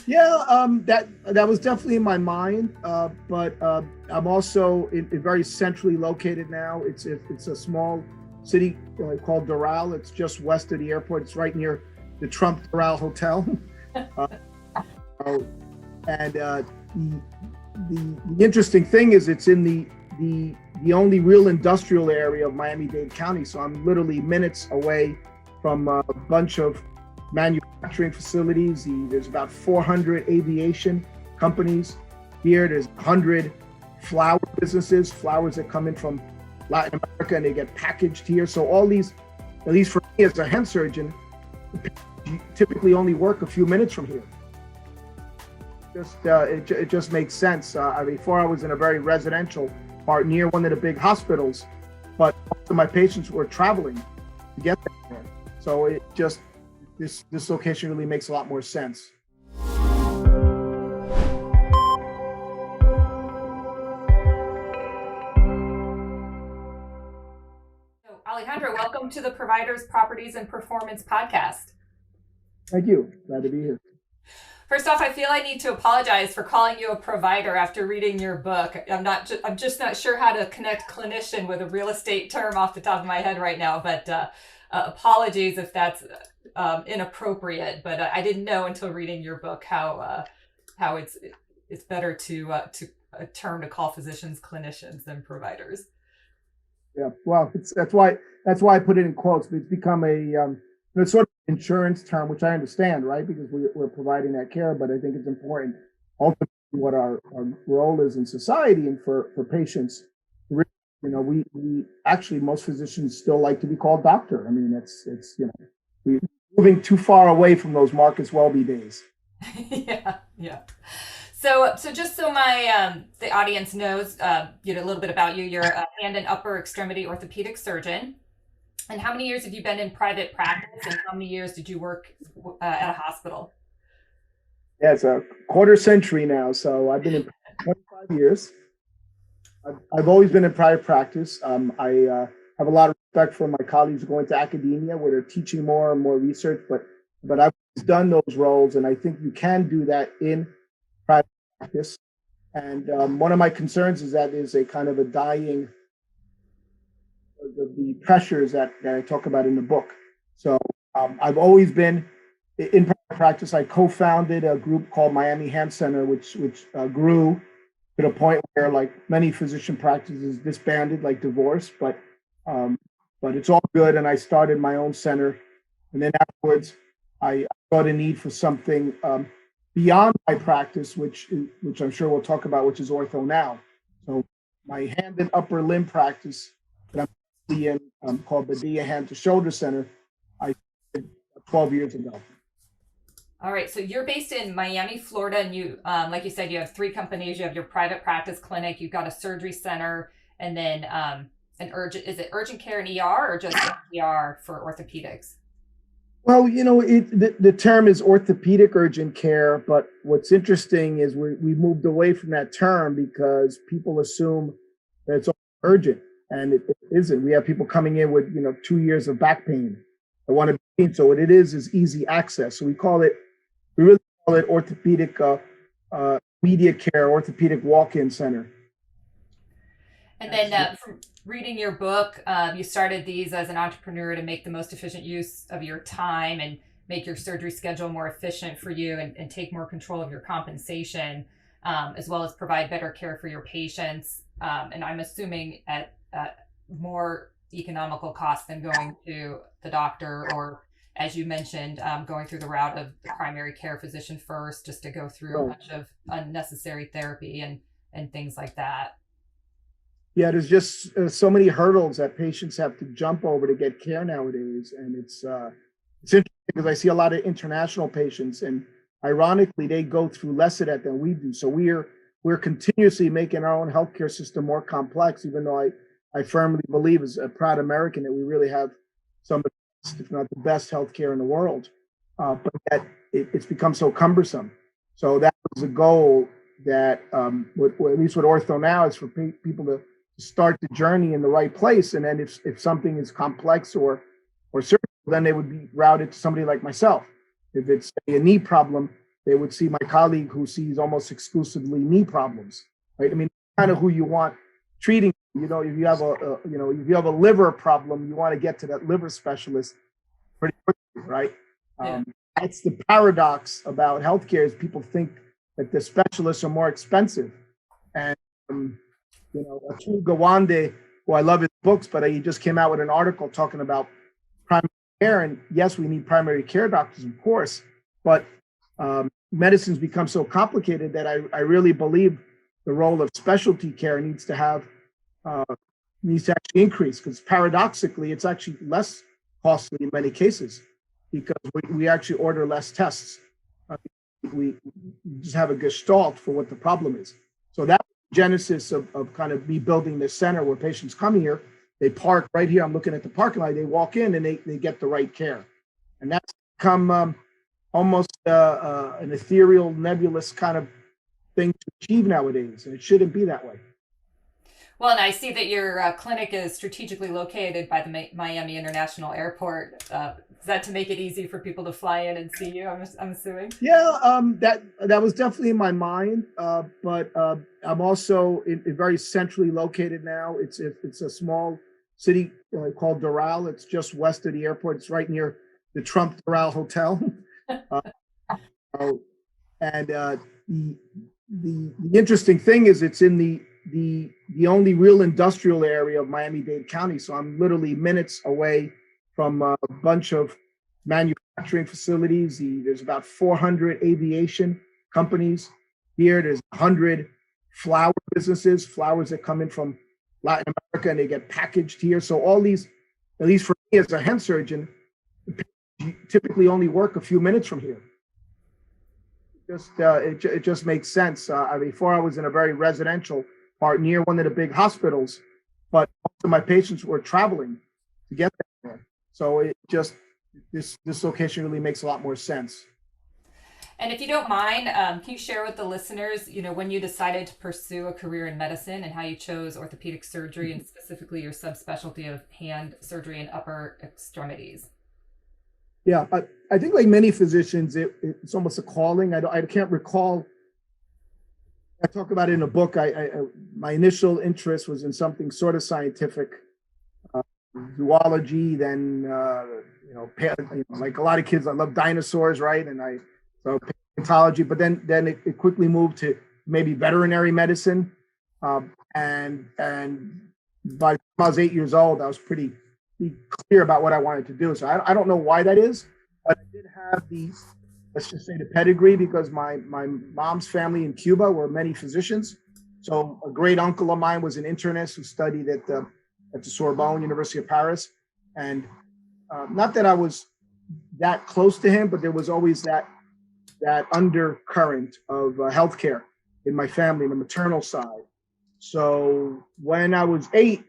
Yeah, that was definitely in my mind, but I'm also very centrally located now. It's a small city called Doral. It's just west of the airport. It's right near the Trump Doral Hotel. uh, and the interesting thing is it's in the only real industrial area of Miami-Dade County. So I'm literally minutes away from a bunch of manufacturing facilities. There's about 400 aviation companies here. There's 100 flower businesses, flowers that come in from Latin America and they get packaged here. So all these, at least for me as a hand surgeon, typically only work a few minutes from here. It just makes sense. Before I was in a very residential part near one of the big hospitals, but most of my patients were traveling to get there. So this location really makes a lot more sense. So, Alejandro, welcome to the Providers, Properties, and Performance podcast. Thank you. Glad to be here. First off, I feel I need to apologize for calling you a provider after reading your book. I'm just not sure how to connect clinician with a real estate term off the top of my head right now, but apologies if that's inappropriate. But I didn't know until reading your book how it's better to a term to call physicians clinicians than providers. Yeah, well, that's why I put it in quotes. But it's become it's sort of an insurance term, which I understand, right? Because we're providing that care, but I think it's important ultimately what our role is in society and for patients. We actually, most physicians still like to be called doctor. I mean, it's we're moving too far away from those Marcus Welby days. Yeah. So just so my the audience knows, a little bit about you. You're a hand and upper extremity orthopedic surgeon. And how many years have you been in private practice, and how many years did you work at a hospital? Yeah, it's a quarter century now. So I've been in 25 years. I've always been in private practice. I have a lot of respect for my colleagues going to academia where they're teaching more and more research, but I've done those roles, and I think you can do that in private practice. And one of my concerns is that there's a kind of a dying of the pressures that I talk about in the book. So I've always been in private practice. I co-founded a group called Miami Hand Center, which grew to the point where, like many physician practices, disbanded, like divorce. But it's all good. And I started my own center, and then afterwards, I saw the need for something beyond my practice, which I'm sure we'll talk about, which is ortho now. So my hand and upper limb practice that I'm in, called Badia Hand to Shoulder Center, I did 12 years ago. All right, so you're based in Miami, Florida, and you, like you said, you have 3 companies. You have your private practice clinic, you've got a surgery center, and then is it urgent care and ER, or just ER for orthopedics? Well, the term is orthopedic urgent care, but what's interesting is we moved away from that term because people assume that it's urgent, and it isn't. We have people coming in with 2 years of back pain. They want to be seen. So what it is easy access. So we really call it orthopedic immediate care, orthopedic walk-in center. And then from reading your book, you started these as an entrepreneur to make the most efficient use of your time and make your surgery schedule more efficient for you, and take more control of your compensation, as well as provide better care for your patients. And I'm assuming at more economical cost than going to the doctor, or, as you mentioned, going through the route of the primary care physician first, just to go through a bunch of unnecessary therapy and things like that. Yeah, there's just so many hurdles that patients have to jump over to get care nowadays, and it's interesting because I see a lot of international patients, and ironically, they go through less of that than we do. So we're continuously making our own healthcare system more complex, even though I firmly believe, as a proud American, that we really have some of the best, if not the best, healthcare in the world. But that it's become so cumbersome. So that was a goal that, at least with ortho now, is for people to start the journey in the right place. And then if something is complex or surgical, then they would be routed to somebody like myself. If it's a knee problem, they would see my colleague who sees almost exclusively knee problems, right? I mean, kind of who you want treating. You know, if you have if you have a liver problem, you want to get to that liver specialist pretty quickly, right? Yeah. That's the paradox about healthcare is people think that the specialists are more expensive. And, Atul Gawande, who I love his books, but he just came out with an article talking about primary care. And yes, we need primary care doctors, of course, but medicine's become so complicated that I really believe the role of specialty care needs to actually increase, because paradoxically, it's actually less costly in many cases because we actually order less tests. We just have a gestalt for what the problem is. So that's the genesis of kind of me building this center where patients come here, they park right here. I'm looking at the parking lot. They walk in and they get the right care. And that's become almost an ethereal, nebulous kind of thing to achieve nowadays. And it shouldn't be that way. Well, and I see that your clinic is strategically located by the Miami International Airport. Is that to make it easy for people to fly in and see you? I'm assuming. Yeah, that was definitely in my mind, but I'm also very centrally located now. It's a small city called Doral. It's just west of the airport. It's right near the Trump Doral Hotel. And the interesting thing is it's in the only real industrial area of Miami-Dade County. So I'm literally minutes away from a bunch of manufacturing facilities. There's about 400 aviation companies here. There's 100 flower businesses, flowers that come in from Latin America and they get packaged here. So all these, at least for me as a hand surgeon, typically only work a few minutes from here. It just makes sense. Before I was in a very residential part near one of the big hospitals, but most of my patients were traveling to get there. So it just, this location really makes a lot more sense. And if you don't mind, can you share with the listeners, when you decided to pursue a career in medicine and how you chose orthopedic surgery and specifically your subspecialty of hand surgery and upper extremities? Yeah, I think like many physicians, it's almost a calling. I can't recall. I talk about it in a book. My initial interest was in something sort of scientific, zoology. Then like a lot of kids, I love dinosaurs, right? And so paleontology. But then it quickly moved to maybe veterinary medicine. And by the time I was 8 years old, I was pretty clear about what I wanted to do. So I don't know why that is, but I did have let's just say the pedigree, because my mom's family in Cuba were many physicians. So a great uncle of mine was an internist who studied at the Sorbonne, University of Paris. And not that I was that close to him, but there was always that undercurrent of healthcare in my family, the maternal side. So when I was 8,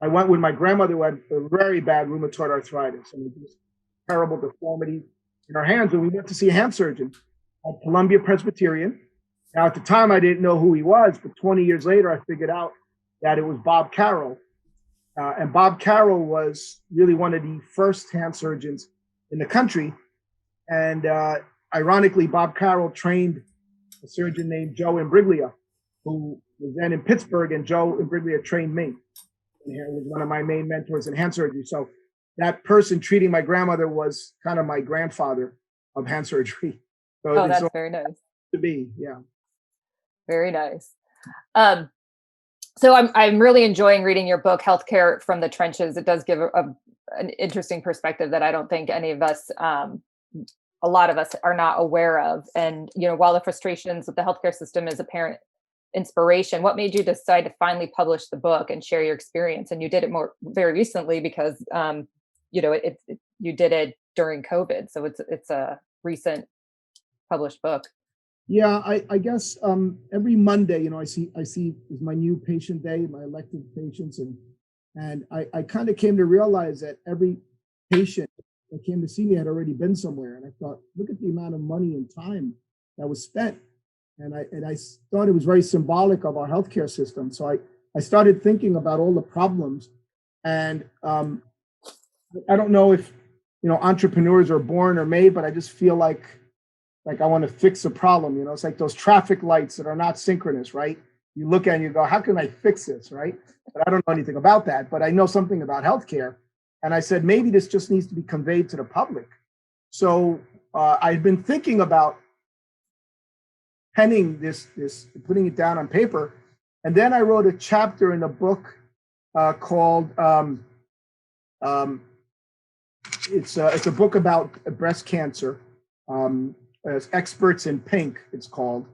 I went with my grandmother who had a very bad rheumatoid arthritis and just terrible deformity in her hands. And we went to see a hand surgeon at Columbia Presbyterian. Now, at the time, I didn't know who he was, but 20 years later, I figured out that it was Bob Carroll. And Bob Carroll was really one of the first hand surgeons in the country. And ironically, Bob Carroll trained a surgeon named Joe Imbriglia, who was then in Pittsburgh, and Joe Imbriglia trained me. And he was one of my main mentors in hand surgery. So that person treating my grandmother was kind of my grandfather of hand surgery. So that's very nice. To be, yeah. Very nice. So I'm really enjoying reading your book, Healthcare from the Trenches. It does give an interesting perspective that I don't think any of us, a lot of us, are not aware of. And while the frustrations of the healthcare system is apparent inspiration, what made you decide to finally publish the book and share your experience? And you did it very recently because you did it during COVID, so it's a recent published book. Yeah, I guess every Monday, I see is my new patient day, my elective patients, and I kind of came to realize that every patient that came to see me had already been somewhere, and I thought, look at the amount of money and time that was spent. And I thought it was very symbolic of our healthcare system. So I started thinking about all the problems. And I don't know if, entrepreneurs are born or made, but I just feel like like I want to fix a problem. You know, it's like those traffic lights that are not synchronous, right? You look at it and you go, how can I fix this, right? But I don't know anything about that, but I know something about healthcare. And I said, maybe this just needs to be conveyed to the public. So I've been thinking about penning this, putting it down on paper. And then I wrote a chapter in a book called, it's a book about breast cancer. Experts in Pink, it's called.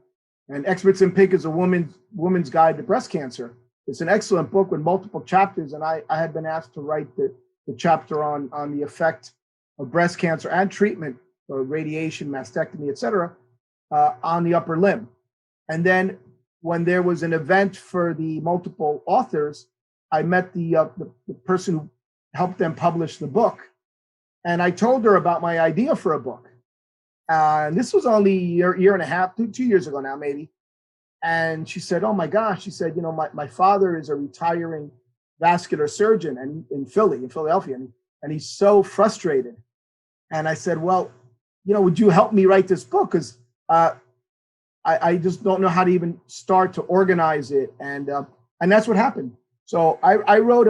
And Experts in Pink is a woman's guide to breast cancer. It's an excellent book with multiple chapters. And I had been asked to write the chapter on the effect of breast cancer and treatment, or radiation, mastectomy, et cetera, on the upper limb. And then when there was an event for the multiple authors, I met the person who helped them publish the book. And I told her about my idea for a book. And this was only a year and a half, 2 years ago now, maybe. And she said, oh my gosh, she said, you know, my father is a retiring vascular surgeon and in Philadelphia, and he's so frustrated. And I said, well, you know, would you help me write this book? Because I just don't know how to even start to organize it. And that's what happened. So I wrote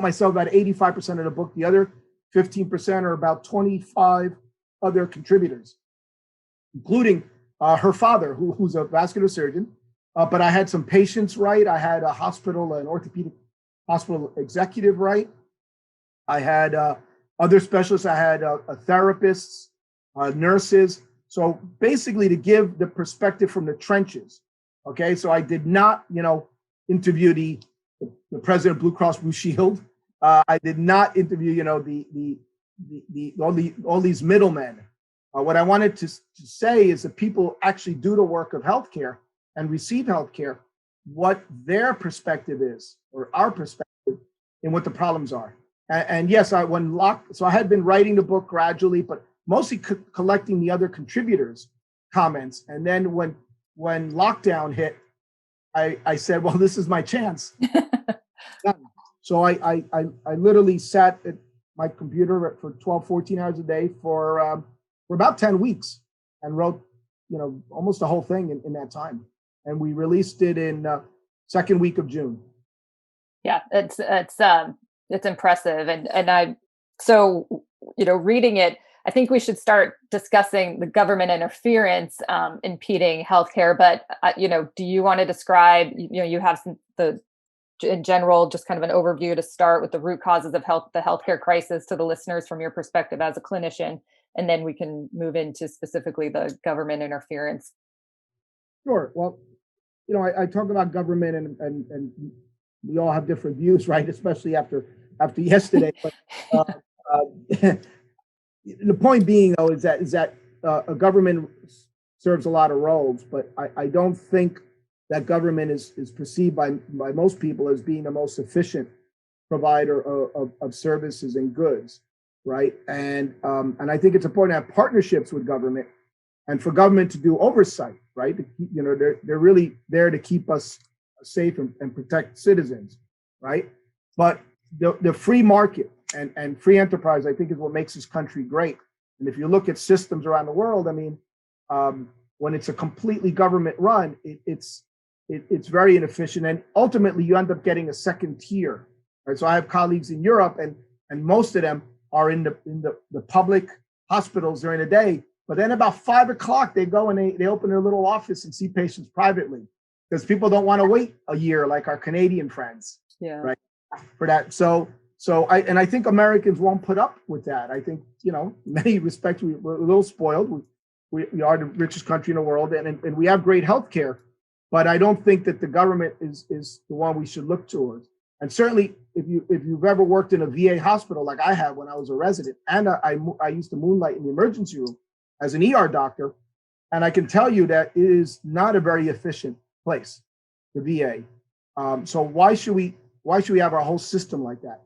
myself about 85% of the book. The other 15% are about 25 other contributors, including her father, who's a vascular surgeon. But I had some patients write. I had an orthopedic hospital executive write. I had other specialists. I had therapists, nurses. So basically to give the perspective from the trenches. Okay, so I did not, you know, interview the president of Blue Cross Blue Shield. I did not interview, you know, all these middlemen. What I wanted to say is that people actually do the work of healthcare and receive healthcare, what their perspective is, or our perspective in what the problems are. And yes, so I had been writing the book gradually, but mostly collecting the other contributors' comments. And then when lockdown hit, I said, well, this is my chance. So I literally sat at my computer for 12, 14 hours a day for about 10 weeks and wrote, you know, almost the whole thing in that time. And we released it in second week of June. Yeah, it's impressive. And so, you know, reading it, I think we should start discussing the government interference impeding healthcare. But, you know, do you want to describe, you know, you have in general, just kind of an overview to start with the root causes of the healthcare crisis to the listeners from your perspective as a clinician, and then we can move into specifically the government interference. Sure. Well, you know, I talk about government and we all have different views, right? Especially after yesterday. But the point being, though, is that a government serves a lot of roles, but I don't think that government is perceived by most people as being the most efficient provider of services and goods, right? And I think it's important to have partnerships with government, and for government to do oversight, right? You know, they're really there to keep us safe and protect citizens, right? But the free market and free enterprise, I think, is what makes this country great. And if you look at systems around the world, I mean, when it's a completely government run, it's very inefficient, and ultimately you end up getting a second tier. Right? So I have colleagues in Europe, and most of them are in the public hospitals during the day, but then about 5 o'clock they go and they open their little office and see patients privately, because people don't want to wait a year like our Canadian friends. Yeah. Right. For that. So I think Americans won't put up with that. I think, you know, in many respects we're a little spoiled. We are the richest country in the world, and we have great health care. But I don't think that the government is the one we should look towards. And certainly, if you've ever worked in a VA hospital like I have when I was a resident, and I used to moonlight in the emergency room as an ER doctor, and I can tell you that it is not a very efficient place, the VA. So why should we have our whole system like that?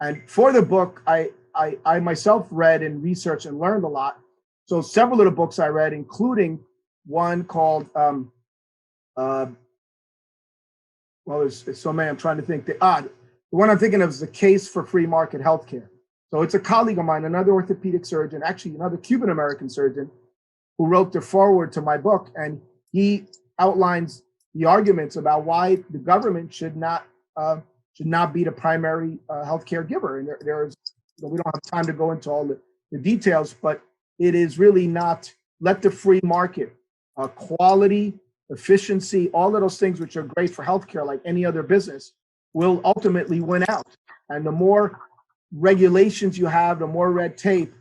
And for the book, I myself read and researched and learned a lot. So several of the books I read, including one called there's so many. I'm trying to think. The one I'm thinking of is The Case for Free Market Healthcare. So it's a colleague of mine, another orthopedic surgeon, actually another Cuban American surgeon, who wrote the foreword to my book, and he outlines the arguments about why the government should not be the primary healthcare giver. And there's, we don't have time to go into all the details, but it is really not. Let the free market, quality, efficiency, all of those things which are great for healthcare, like any other business, will ultimately win out. And the more regulations you have, the more red tape,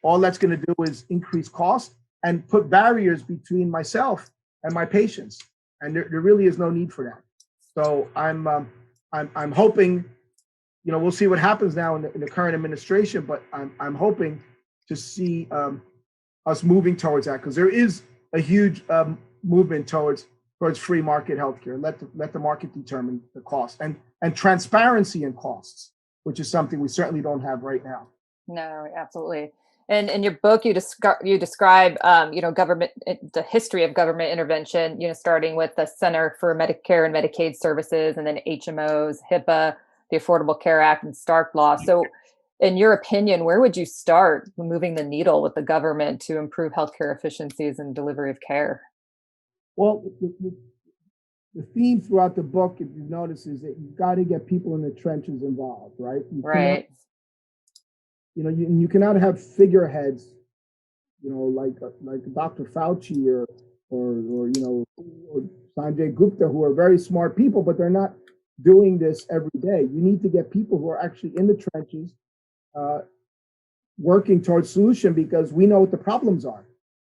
all that's going to do is increase cost and put barriers between myself and my patients. And there really is no need for that. So I'm hoping, we'll see what happens now in the current administration, but I'm hoping to see us moving towards that, because there is a huge movement towards free market healthcare. Let the market determine the cost and transparency in costs, which is something we certainly don't have right now. No, absolutely. And in your book, you describe, government, the history of government intervention, starting with the Center for Medicare and Medicaid Services, and then HMOs, HIPAA, the Affordable Care Act, and Stark Law. So in your opinion, where would you start moving the needle with the government to improve healthcare efficiencies and delivery of care? Well, the theme throughout the book, if you notice, is that you've got to get people in the trenches involved, right? Right. You cannot have figureheads, like Dr. Fauci or Sanjay Gupta, who are very smart people, but they're not doing this every day. You need to get people who are actually in the trenches, working towards solution, because we know what the problems are.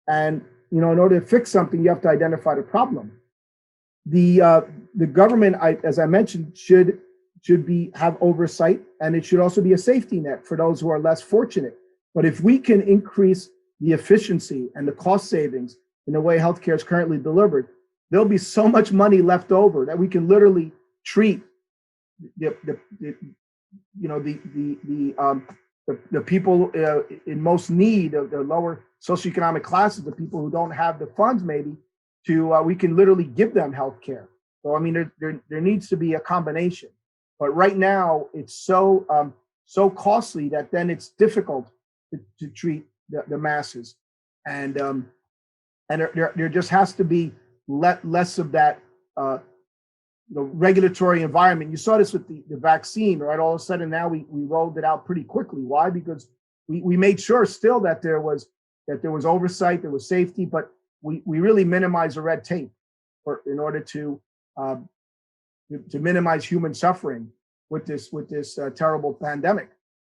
And, in order to fix something, you have to identify the problem. The government, as I mentioned, should have oversight, and it should also be a safety net for those who are less fortunate. But if we can increase the efficiency and the cost savings in the way healthcare is currently delivered, there'll be so much money left over that we can literally treat the people in most need of the lower socioeconomic classes, the people who don't have the funds maybe we can literally give them health care. So, I mean, there needs to be a combination. But right now, it's so costly that then it's difficult to treat the masses. And there just has to be less of that regulatory environment. You saw this with the vaccine, right? All of a sudden now we rolled it out pretty quickly. Why? Because we made sure still that there was oversight, there was safety, but we really minimized the red tape in order to minimize human suffering with this terrible pandemic.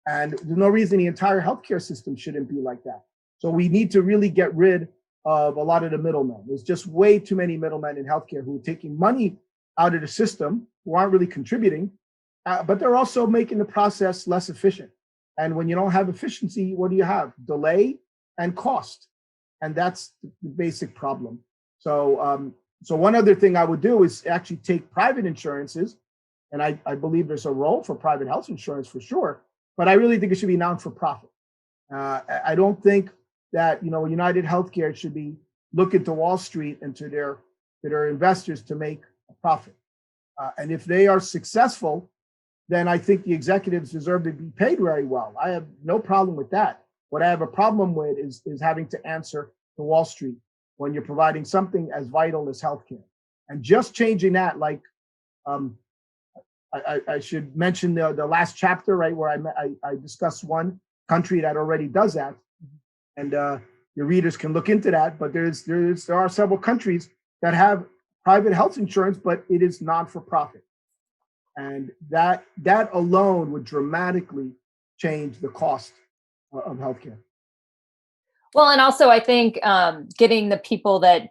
And there's no reason the entire healthcare system shouldn't be like that. So we need to really get rid of a lot of the middlemen. There's just way too many middlemen in healthcare who are taking money out of the system, who aren't really contributing, but they're also making the process less efficient. And when you don't have efficiency, what do you have? Delay and cost. And that's the basic problem. So one other thing I would do is actually take private insurances, and I believe there's a role for private health insurance for sure, but I really think it should be non-for-profit. I don't think that United Healthcare should be looking to Wall Street and to their investors to make a profit. And if they are successful, then I think the executives deserve to be paid very well. I have no problem with that. What I have a problem with is having to answer to Wall Street when you're providing something as vital as healthcare. And just changing that, like I should mention the last chapter, right, where I discussed one country that already does that, and your readers can look into that. But there are several countries that have private health insurance, but it is non-for-profit, and that alone would dramatically change the cost of healthcare. Well, and also I think getting the people that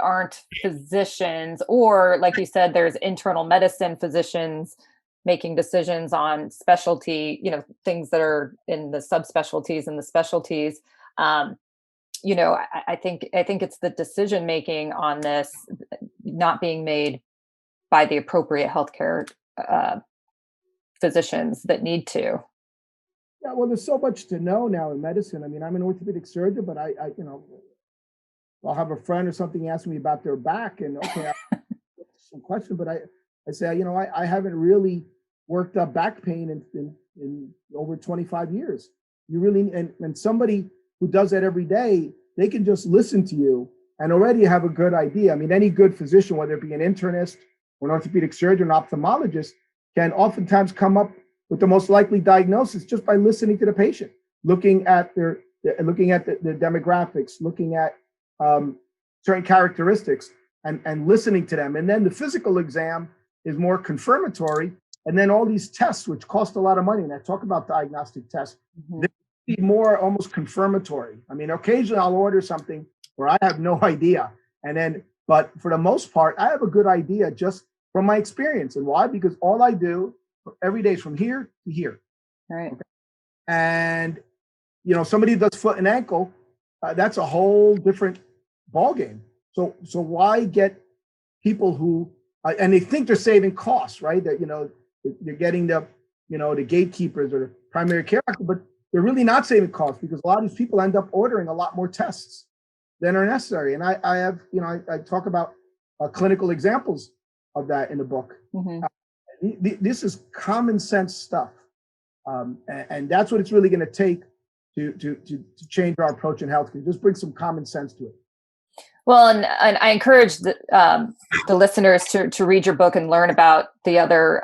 aren't physicians, or like you said, there's internal medicine physicians making decisions on specialty, things that are in the subspecialties and the specialties. I think it's the decision making on this not being made by the appropriate healthcare physicians that need to. Yeah, well, there's so much to know now in medicine. I mean, I'm an orthopedic surgeon, but I'll have a friend or something ask me about their back, and okay, I some question, but I say, I haven't really worked up back pain in over 25 years. You really, and somebody who does that every day they can just listen to you and already have a good idea. I mean, any good physician, whether it be an internist or an orthopedic surgeon, or ophthalmologist, can oftentimes come up with the most likely diagnosis just by listening to the patient, looking at the demographics, looking at certain characteristics, and listening to them. And then the physical exam is more confirmatory. And then all these tests, which cost a lot of money, and I talk about diagnostic tests, they be more almost confirmatory. I mean, occasionally I'll order something where I have no idea. But for the most part, I have a good idea just from my experience. And why? Because all I do every day is from here to here. Right. Okay? And, somebody does foot and ankle, that's a whole different ballgame. So why get people who, and they think they're saving costs, right? That, they're getting the gatekeepers or the primary care doctor, but they're really not saving costs, because a lot of these people end up ordering a lot more tests than are necessary. And I have, I talk about clinical examples of that in the book. This is common sense stuff. And that's what it's really going to take to change our approach in healthcare. Just bring some common sense to it. Well, and I encourage the listeners to read your book and learn about the other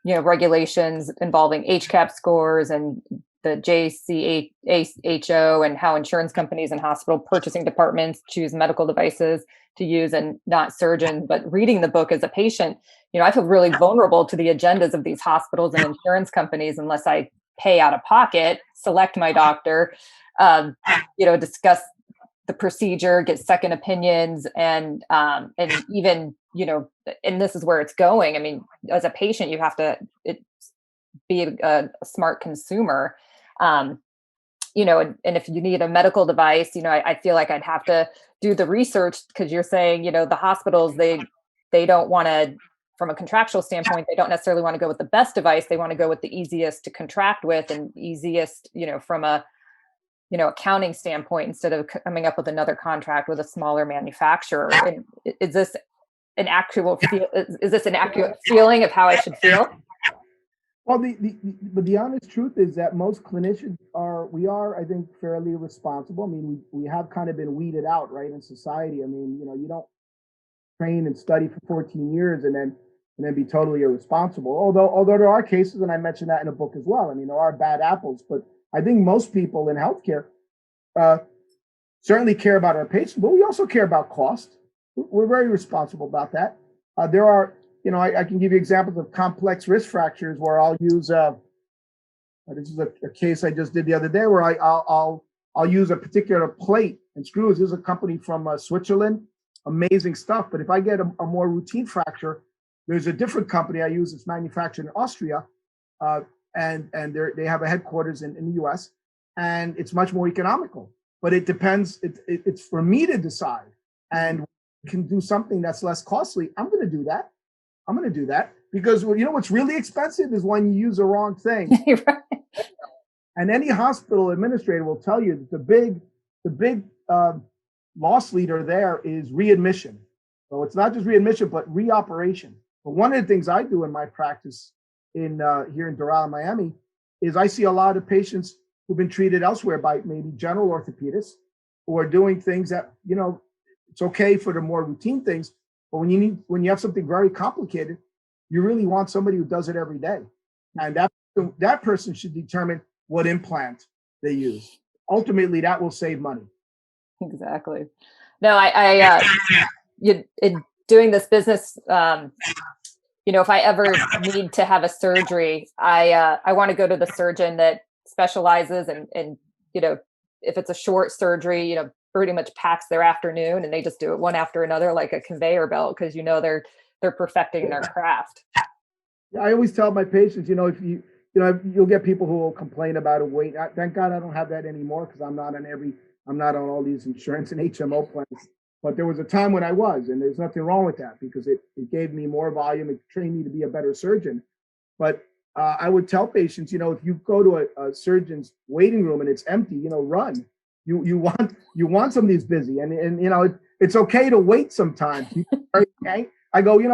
regulations involving HCAP scores and the JCHO, and how insurance companies and hospital purchasing departments choose medical devices to use and not surgeons. But reading the book as a patient, I feel really vulnerable to the agendas of these hospitals and insurance companies unless I pay out of pocket, select my doctor, discuss the procedure, get second opinions, and even, and this is where it's going. I mean, as a patient, you have to be a smart consumer. And if you need a medical device, I feel like I'd have to do the research, because you're saying, the hospitals, they don't want to, from a contractual standpoint, they don't necessarily want to go with the best device. They want to go with the easiest to contract with and easiest, from a, accounting standpoint, instead of coming up with another contract with a smaller manufacturer. And is this an accurate feeling of how I should feel? Well, but the honest truth is that most clinicians are, I think, fairly responsible. I mean, we have kind of been weeded out, right, in society. I mean, you don't train and study for 14 years and then be totally irresponsible. Although there are cases, and I mentioned that in the book as well. I mean, there are bad apples, but I think most people in healthcare certainly care about our patients, but we also care about cost. We're very responsible about that. There are, I can give you examples of complex wrist fractures where I'll use this is a case I just did the other day where I'll use a particular plate and screws. This is a company from Switzerland, amazing stuff. But if I get a more routine fracture, there's a different company I use. It's manufactured in Austria, and they have a headquarters in the U.S. and it's much more economical. But it depends. It's for me to decide, and can do something that's less costly. I'm going to do that. Because what's really expensive is when you use the wrong thing. Right. And any hospital administrator will tell you that the big loss leader there is readmission. So it's not just readmission, but reoperation. But one of the things I do in my practice here in Doral, Miami, is I see a lot of patients who've been treated elsewhere by maybe general orthopedists who are doing things that, it's okay for the more routine things. But when you have something very complicated, you really want somebody who does it every day. And that person should determine what implant they use. Ultimately, that will save money. Exactly. No, in doing this business, if I ever need to have a surgery, I want to go to the surgeon that specializes and if it's a short surgery, pretty much packs their afternoon and they just do it one after another like a conveyor belt, because they're perfecting their craft. I always tell my patients, if you'll get people who will complain about a wait. Thank God I don't have that anymore, because I'm not on all these insurance and HMO plans. But there was a time when I was, and there's nothing wrong with that, because it gave me more volume. It trained me to be a better surgeon. But I would tell patients, if you go to a surgeon's waiting room and it's empty, run. You want somebody who's busy, and it's okay to wait sometimes. I go, you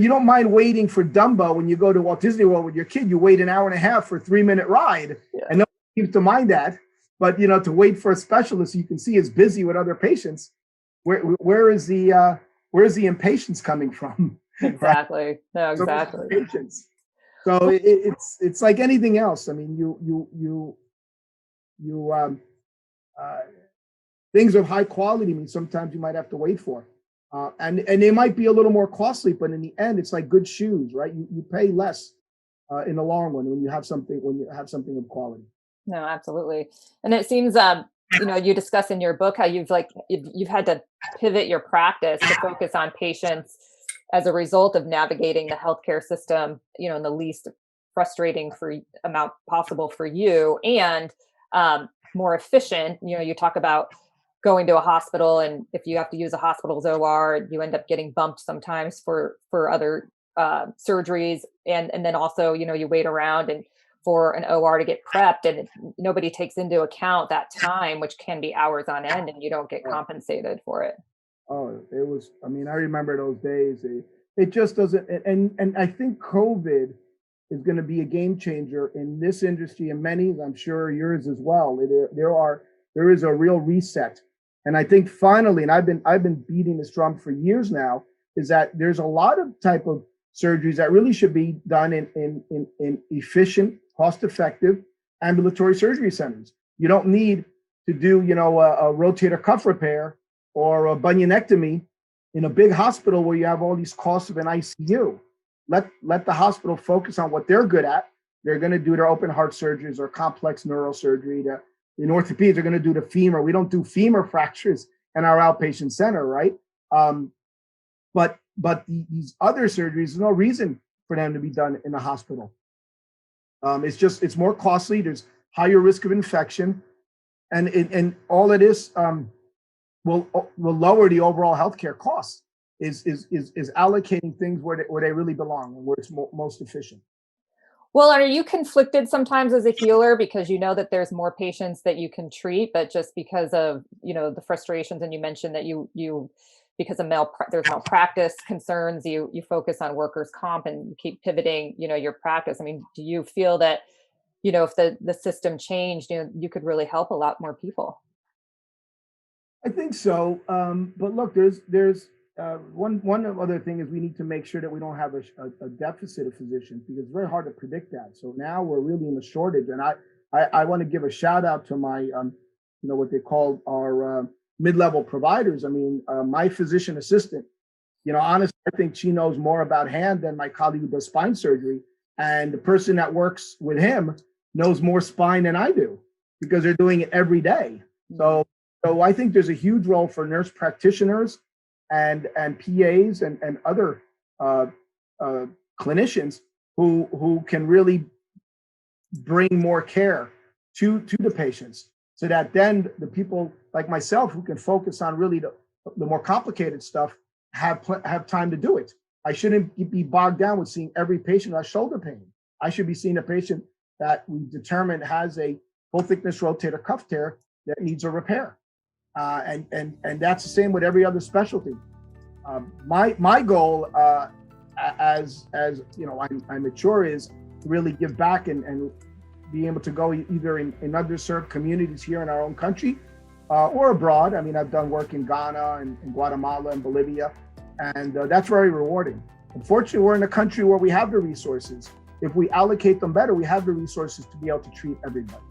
don't mind waiting for Dumbo when you go to Walt Disney World with your kid. You wait an hour and a half for a 3-minute ride, and no one seems to mind that. but to wait for a specialist you can see is busy with other patients. Where's the impatience coming from? Exactly. No, exactly. Patience. So it's like anything else. I mean, things of high quality mean sometimes you might have to wait for, and they might be a little more costly, but in the end, it's like good shoes, right? You pay less in the long run when you have something of quality. No, absolutely. And it seems, you discuss in your book how you've had to pivot your practice to focus on patients as a result of navigating the healthcare system, in the least frustrating amount possible for you, and more efficient. You talk about going to a hospital, and if you have to use a hospital's OR, you end up getting bumped sometimes for other surgeries, and then also you wait around and for an OR to get prepped, and nobody takes into account that time, which can be hours on end, and you don't get compensated for it. Oh, it was, I mean, I remember those days. It just doesn't, and I think COVID is going to be a game changer in this industry, and many, I'm sure yours as well. There is a real reset. And I think finally, and I've been beating this drum for years now, is that there's a lot of type of surgeries that really should be done in efficient, cost-effective ambulatory surgery centers. You don't need to do, a rotator cuff repair or a bunionectomy in a big hospital where you have all these costs of an ICU. Let the hospital focus on what they're good at. They're going to do their open heart surgeries or complex neurosurgery. In orthopedics, they're going to do the femur. We don't do femur fractures in our outpatient center, right? But these other surgeries, there's no reason for them to be done in a hospital. It's more costly. There's higher risk of infection, and all it is will lower the overall healthcare costs. Is allocating things where they really belong and where it's most efficient. Well, are you conflicted sometimes as a healer because you know that there's more patients that you can treat, but just because of the frustrations, and you mentioned that you because of there's malpractice concerns, you focus on workers' comp and you keep pivoting your practice. I mean, do you feel that if the system changed, you could really help a lot more people? I think so, but look, there's one other thing is we need to make sure that we don't have a deficit of physicians, because it's very hard to predict that. So now we're really in a shortage, and I want to give a shout out to my what they call our mid-level providers. I mean, my physician assistant, honestly, I think she knows more about hand than my colleague who does spine surgery, and the person that works with him knows more spine than I do because they're doing it every day. So I think there's a huge role for nurse practitioners and PAs and other clinicians who can really bring more care to the patients, so that then the people like myself who can focus on really the more complicated stuff have time to do it. I shouldn't be bogged down with seeing every patient who has shoulder pain. I should be seeing a patient that we determine has a full thickness rotator cuff tear that needs a repair. And that's the same with every other specialty. My goal, as I mature, is to really give back and be able to go either in underserved communities here in our own country or abroad. I mean, I've done work in Ghana and in Guatemala and Bolivia, and that's very rewarding. Unfortunately, we're in a country where we have the resources. If we allocate them better, we have the resources to be able to treat everybody.